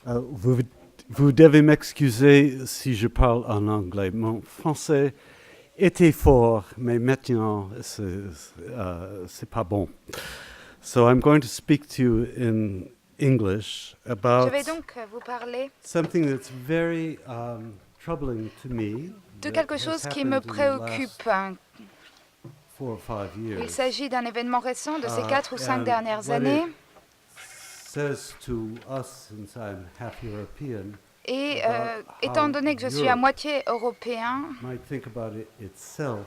Vous devez m'excuser si je parle en anglais. Mon français était fort, mais maintenant c'est pas bon. So I'm going to speak to you in English Je about vais donc vous parler something that's very troubling to me de that quelque has chose qui me happened in the last préoccupe. 4 or 5 Il years. s'agit d'un événement récent de ces 4 ou 5 And dernières what it années. says to us, since I'm half European, Et about étant how donné que je suis à Europe moitié européen, might think about itself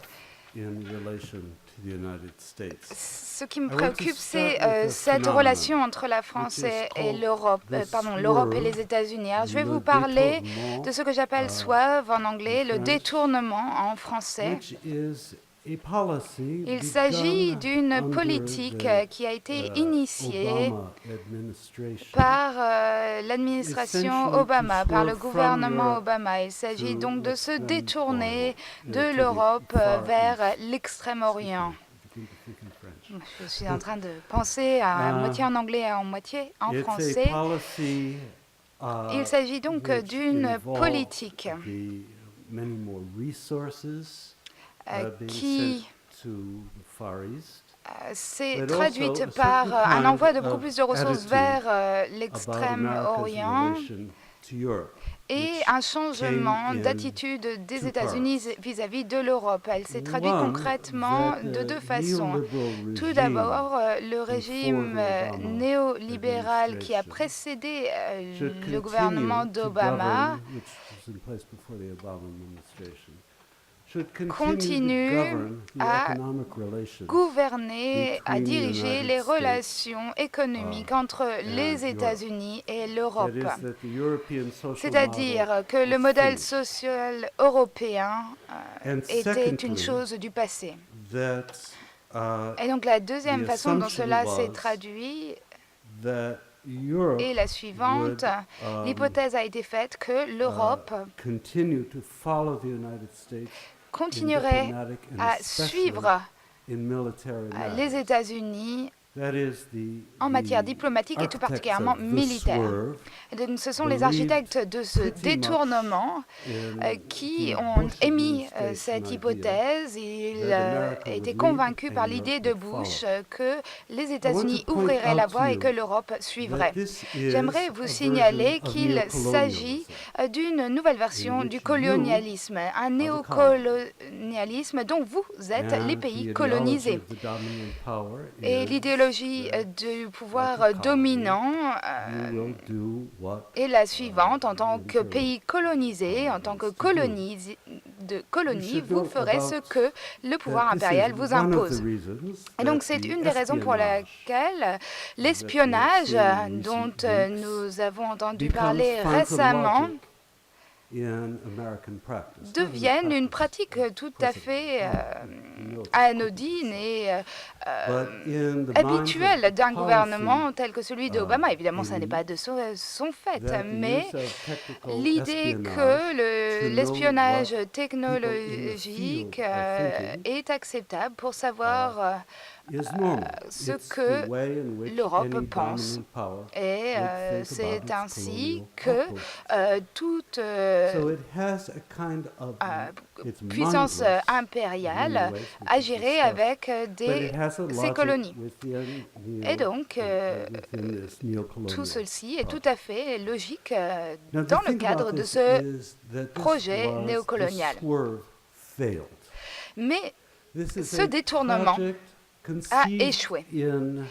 in relation to the United States. ce qui me I want to préoccupe, start c'est with a cette phenomenon relation entre la which France is et called l'Europe, the l'Europe et swerve, les États-Unis. Alors, je vais le vous parler détournement de ce que j'appelle swerve en in anglais, le French, détournement en français. which is a policy Il s'agit begun d'une under politique the qui a été initiée Obama administration, par l'administration essentially to Obama, par le swerve from gouvernement Europe Obama. Il s'agit to donc de what's se then détourner called de to the l'Europe Far vers East. Excuse me, l'Extrême-Orient. I begin to think in French. Je suis en train de penser à Uh, moitié en anglais et à moitié en it's a français. policy Il s'agit donc which d'une involves politique the many more resources being qui sent to the Far East, s'est but traduite also a par certain un kind envoi de beaucoup of plus de ressources attitude vers about America's l'Extrême-Orient relation to Europe, et which un came changement in d'attitude des two États-Unis parts. vis-à-vis de l'Europe. Elle s'est traduite One, concrètement that de the deux façons. neoliberal Tout regime d'abord, le before régime the Obama néolibéral qui a administration précédé should le gouvernement continue to d'Obama govern, which was in place before the Obama administration, should continue to continue govern the à economic relations gouverner, à between the diriger United les States relations économiques entre and les Europe. États-Unis et That l'Europe. is, that the European social model C'est-à-dire que le was modèle finished. social européen And était une secondly, chose du passé. that Et donc la the deuxième façon dont assumption cela s'est was traduit that Europe est la suivante. would L'hypothèse a été faite que l'Europe continue to follow the United States in continuerait diplomatic and à especially suivre in military les matters. États-Unis That is en matière diplomatique et tout architects particulièrement of the militaire. swerve Et donc, ce sont les believed architectes de ce pretty much détournement in qui the ont Bush émis administration cette idea hypothèse. Ils that America étaient would convaincus lead par and l'idée Europe de would Bush follow. que les I want to États-Unis point ouvriraient la out to voie et que you l'Europe that suivrait. this is J'aimerais a vous version signaler of qu'il s'agit neocolonialism d'une nouvelle version in du which you colonialisme, un are the colonies néocolonialisme dont vous êtes les and the pays ideology colonisés. of the dominant power Et is l'idéologie that du like pouvoir a colony, dominant you will do what est la suivante. En tant que your pays colonisé, en tant que colonies do. colonie, should vous know ferez ce about que le pouvoir that this impérial is vous one of the impose. reasons Et donc that c'est the une des raisons pour espionage laquelle that we have l'espionnage seen in dont recent weeks nous avons entendu becomes parler récemment pharmacologic in American practice. deviennent une pratique tout à fait anodine et But in the minds of habituelle the d'un policy gouvernement tel que celui d'Obama. Évidemment, ça n'est pas de son fait, that the mais use of technical l'idée espionage que to know l'espionnage what technologique people in the field are thinking est acceptable pour savoir is normal. ce It's que the way in which l'Europe any pense. dominant power Et would think c'est about its ainsi colonial que outposts. toute So it has a kind of it's puissance mindless in impériale many ways, we could agirait discuss, avec but it has a ses logic colonies. within Et donc, within this tout neocolonial ceci est tout process. à fait logique Now, the dans le thing cadre about de this ce is that this projet was, néocolonial. the swerve failed. Mais This is ce a détournement project a conceived échoué. in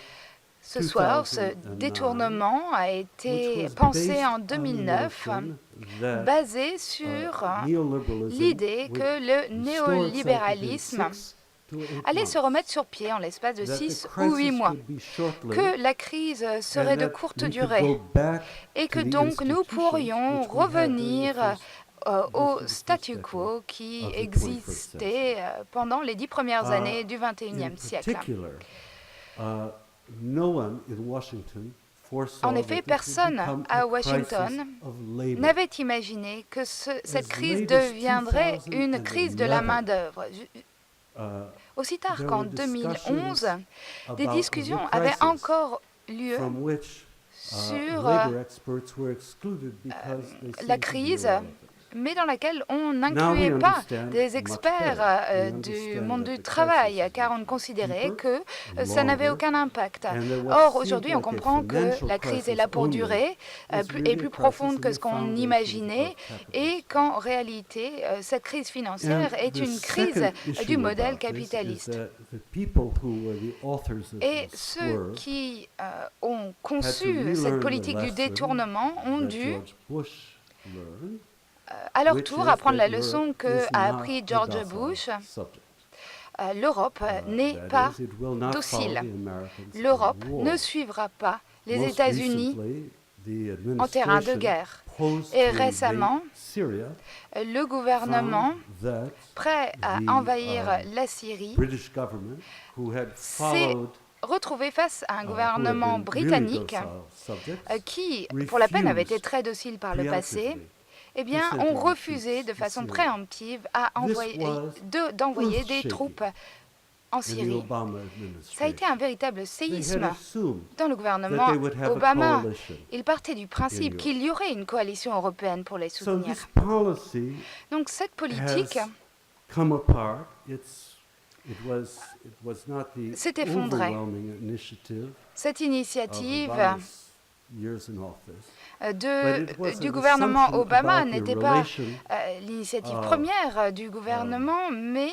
Ce soir, ce 2009, détournement a été which was pensé based en on the 2009, notion that basé sur neoliberalism l'idée would que le restore itself within néolibéralisme 6 to 8 allait se months, remettre sur pied en l'espace de that the 6 ou 8 crisis mois, would be short-lived, que la crise serait and de that courte we could durée go back et to que the donc nous institutions pourrions which we had during the revenir first au most of the statu first quo decade qui of the 21st existait century. pendant les 10 premières années du In 21e siècle. particular, no one in Washington foresaw En effet, that this would personne become à a Washington crisis of labor. n'avait imaginé que cette As crise late as deviendrait une crise de la 2011, main-d'œuvre. Uh, Aussi tard there qu'en were discussions 2011, des about discussions the avaient crisis encore lieu from which sur labor experts were excluded because they seemed la to be crise, irrelevant. mais dans laquelle on Now n'incluait we pas understand des much experts better. We du understand monde that du the travail, crisis car was on considérait deeper que and ça n'avait longer, aucun impact. and that what Or, seemed aujourd'hui, on like a comprend que financial la crise est crisis là pour only durer, is est really a plus crisis profonde in que the ce qu'on foundations imaginait, of capitalism. et qu'en réalité, cette crise financière And est the une crise second du issue modèle about this is capitaliste. that the people who were the authors of Et the ceux swerve qui ont had to conçu cette relearn the politique du lesson détournement ont that dû, George Bush learned, à leur which tour, is apprendre that la leçon Europe qu'a is not appris a George docile Bush. subject. L'Europe n'est That pas is, it will not follow docile. the Americans in L'Europe war. ne suivra pas les Most États-Unis recently, the en terrain de administration guerre. posed Et to récemment, invade Syria, le gouvernement, found that prêt à the, envahir la Syrie, British government, who had s'est followed retrouvé face à un who had gouvernement been really britannique docile subjects, qui, pour la peine, avait été refused très docile par le passé, preemptively eh bien, to ont send refusé troops de to façon Syria. préemptive d'envoyer des earth-shaking troupes en in the Syrie. Obama Ça a été un administration. véritable They had séisme assumed dans le that gouvernement they would have a Obama. coalition. Il partait du principe in qu'il y aurait une coalition européenne pour les So soutenir. this policy Donc cette politique has come apart. It was not the s'est effondrée. overwhelming initiative Cette of initiative Obama's years in office, but it was du an gouvernement assumption Obama about the n'était pas relation l'initiative of, première du gouvernement, mais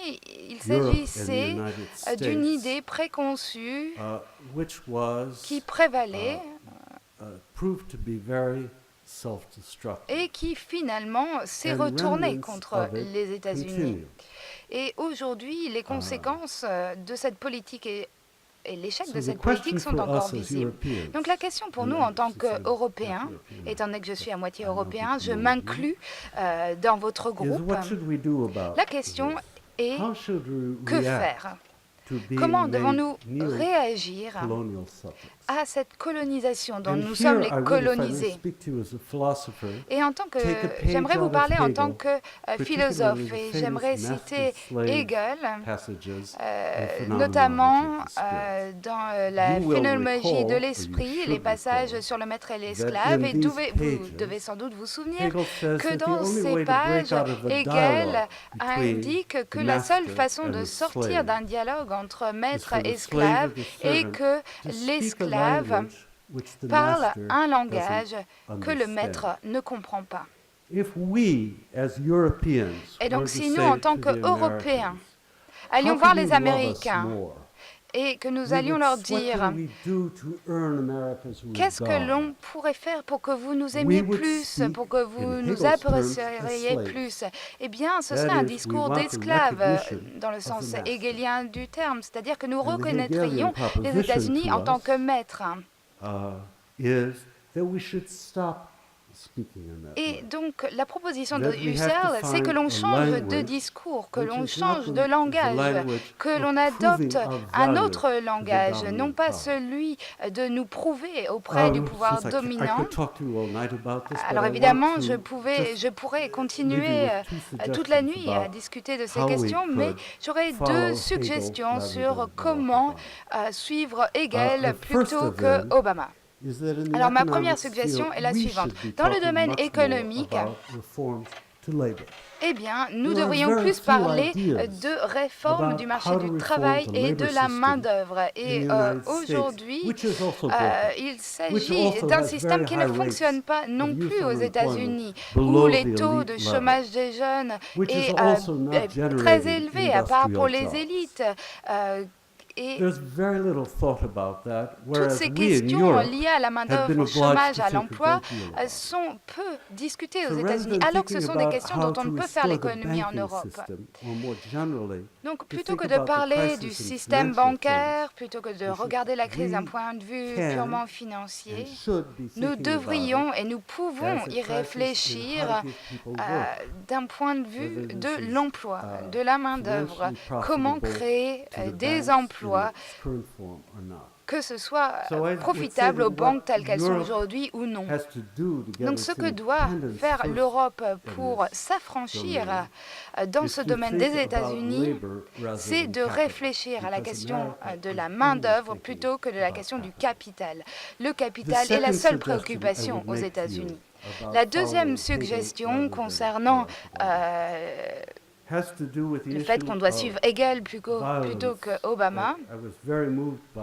il Europe and the s'agissait United d'une States, idée préconçue which was qui prévalait proved to be very self-destructive. et qui finalement s'est And retournée remnants contre of it les États-Unis. continue. Et aujourd'hui, les conséquences de cette politique et l'échec So de the cette question politique sont for encore us as visibles. Europeans, Donc la question pour and nous en tant since I'm qu'Européens, half European, étant donné que je suis à moitié I know européen, people je know m'inclus dans votre is groupe. what should we do about La question this? est How should we que react faire? to being Comment made devons-nous réagir neo-colonial subjects? à cette colonisation dont And nous here, sommes les I would, if I may colonisés? speak to you as a philosopher, Et en tant que take a page j'aimerais vous out of parler en Hegel, tant que philosophe, particularly the et famous j'aimerais master citer slave Hegel, passages in Phenomenology notamment of the Spirit. dans la You will phénoménologie recall, de or you l'esprit, should les passages recall, sur le maître et that l'esclave, in et these vous pages, devez sans doute vous souvenir Hegel says que that the dans only ces way to break pages, out of a Hegel dialogue between indique que the la seule master façon and de the sortir slave d'un dialogue entre is maître for et the slave esclave or the est servant que to speak a l'esclave language which the parle master un doesn't langage que le understand. maître ne comprend pas. If we, as Europeans, Et were donc to si nous, say en tant to the qu'Européens, Americans, allions how voir can les you love us Américains more? et que nous We allions would- leur what dire can we do to earn America's qu'est-ce que regard? l'on pourrait faire pour que vous nous aimiez would plus, speak pour que vous in nous Hegel's terms as apprécieriez slaves. plus? Eh bien, ce That serait un is, we discours want the d'esclave recognition dans le of the sens master. hegelien du terme, c'est-à-dire que nous And the reconnaîtrions Hegelian les proposition États-Unis to en tant us que maîtres. Is that we should stop speaking in that Et way. donc, la proposition de That we have to Husserl, c'est que l'on find a change de language discours, que which l'on is change not de the langage, language que of l'on proving adopte our un value autre to the langage, dominant non pas power. celui de nous prouver auprès du pouvoir Since I dominant. could talk to you all night about this, but Alors I want évidemment, to je just pourrais leave you continuer with two toute la suggestions nuit à about discuter de ces how we questions, mais could j'aurais follow deux Hegel suggestions rather sur than comment Obama. suivre Hegel the first plutôt of que them Obama. Is that in the Alors ma economic première suggestion field, est la we suivante. should be Dans le talking domaine much more économique, about reforms to labor. eh bien, nous There are devrions very plus few parler ideas de réforme about du marché how to du reform travail the et labor de la system main-d'œuvre. in Et the United States, aujourd'hui, which is also broken, il which s'agit also d'un has système very qui ne high fonctionne rates pas non of youth plus aux unemployment États-Unis, below où les the taux elite de level, chômage des jeunes which is est also not très generating élevé, à part pour les industrial jobs. élites. Et There's very little thought about that, toutes whereas ces we in questions Europe liées à la have been main-d'œuvre, au obliged chômage, to à think a l'emploi, great deal about it. sont peu discutées aux So rather États-Unis, than alors que ce thinking sont des about questions how dont on to ne peut faire restore the l'économie en banking Europe. system, or more generally, Donc to plutôt think que de about the parler du crisis in système financial bancaire, plutôt que de we should- regarder la crise d'un we point de vue can purement and financier, should be nous thinking devrions about et nous it pouvons as a y crisis in réfléchir how to give people work, d'un point de vue whether this de is, l'emploi, de la main-d'œuvre, financially comment profitable créer to the des banks in emplois its current form or not. que ce soit So I would say profitable that aux banques what telles qu'elles sont Europe aujourd'hui ou non. has to do to get Donc its ce que doit independence faire first l'Europe in pour this s'affranchir domain dans is ce to domaine think des about États-Unis, labor rather c'est than de capital, réfléchir à la because question America de is la only main-d'œuvre thinking plutôt que de la about question du capital. capital. Le The capital est la second seule suggestion I préoccupation would aux make to you États-Unis. about La deuxième following Hegel suggestion rather than concernant Barack has to do with the le fait issue qu'on doit of suivre Hegel plutôt violence. que Obama, I was very moved by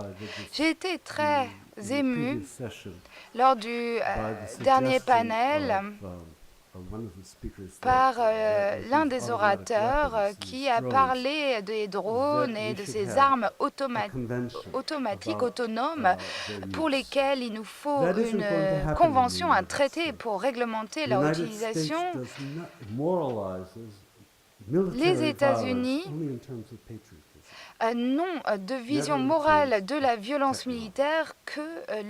j'ai été très in the émue previous session lors du by the dernier suggestion panel of one of the speakers par that l'un these des automatic orateurs weapons, qui these a drones, parlé des drones that et we de should ces have armes a convention automatiques, about, autonomes, their pour use. lesquelles il nous faut That isn't une going to happen in the convention, un United traité States. pour réglementer The leur United utilisation. States does not moralizes Les military États-Unis violence only in terms of patriotism. n'ont de vision morale de la violence militaire que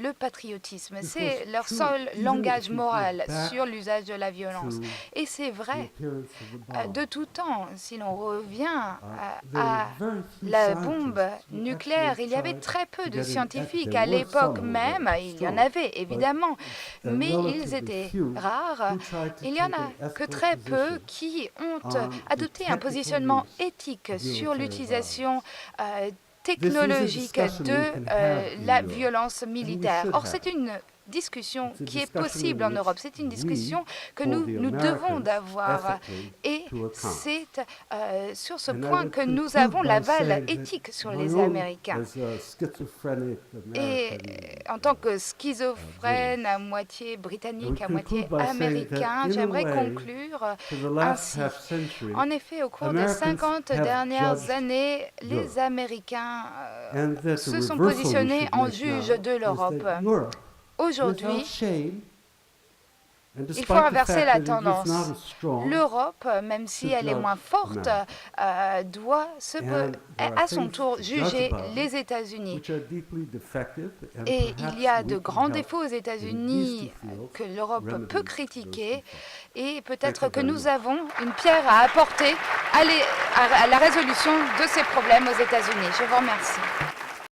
le patriotisme. C'est leur seul langage moral sur l'usage de la violence. Et c'est vrai de tout temps. Si l'on revient à la bombe nucléaire, il y avait très peu de scientifiques à l'époque même. Il y en avait évidemment, mais ils étaient rares. Il n'y en a que très peu qui ont adopté un positionnement éthique sur l'utilisation technologique de la violence militaire. Or, c'est une discussion qui est possible en Europe. C'est une discussion que nous devons d'avoir. Et c'est sur ce point que nous avons l'aval éthique sur les Américains. Et en tant que schizophrène, à moitié britannique, à moitié américain, j'aimerais conclure ainsi. En effet, au cours des 50 dernières années, les Américains se sont positionnés en juges de l'Europe. Aujourd'hui, il faut inverser la tendance. L'Europe, même si elle est moins forte, doit à son tour juger les États-Unis. Et il y a de grands défauts aux États-Unis que l'Europe peut critiquer, et peut-être que nous avons une pierre à apporter à la résolution de ces problèmes aux États-Unis. Je vous remercie.